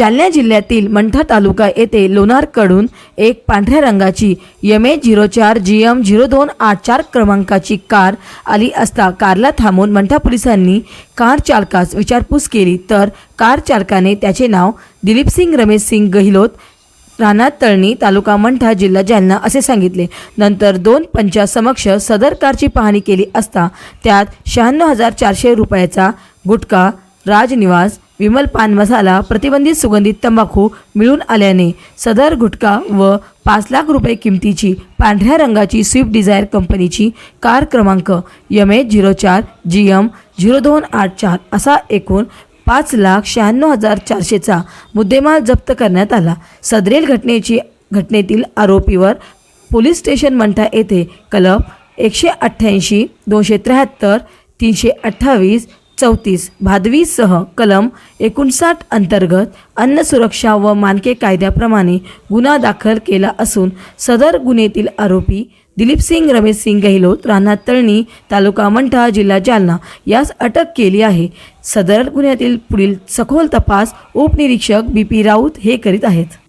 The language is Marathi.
जालना जिल्ह्यातील मंठा तालुका येथे लोणारकडून एक पांढऱ्या रंगाची MH04 GM 0284 क्रमांकाची कार आली असता कारला थांबवून मंठा पोलिसांनी कार चालकास विचारपूस केली तर कार चालकाने त्याचे नाव दिलीपसिंग रमेशसिंग गहिलोत राहणार तळणी तालुका मंठा जिल्हा जालना असे सांगितले। नंतर दोन पंचासमक्ष सदर कारची पाहणी केली असता त्यात 96,400 रुपयाचा गुटखा, राजनिवास, विमल पान मसाला, प्रतिबंधित सुगंधित तंबाखू मिळून आल्याने सदर गुटखा व 5 लाख रुपये किमतीची पांढऱ्या रंगाची स्विफ्ट डिझायर कंपनीची कार क्रमांक MH04 GM 0284 असा एकूण 5,96,400चा मुद्देमाल जप्त करण्यात आला। सदरेल घटनेतील आरोपीवर पोलीस स्टेशन मंठा येथे कलम 188, 273, 328, 34 भादवीसह कलम 59 अंतर्गत अन्न सुरक्षा व मानके कायद्याप्रमाणे गुन्हा दाखल केला असून सदर गुन्ह्यातील आरोपी दिलीपसिंग रमेशसिंग गहिलोत राहणार तळणी तालुका मंठा जिल्हा जालना यास अटक केली आहे। सदर गुन्ह्यातील पुढील सखोल तपास उपनिरीक्षक BP राऊत हे करीत आहेत।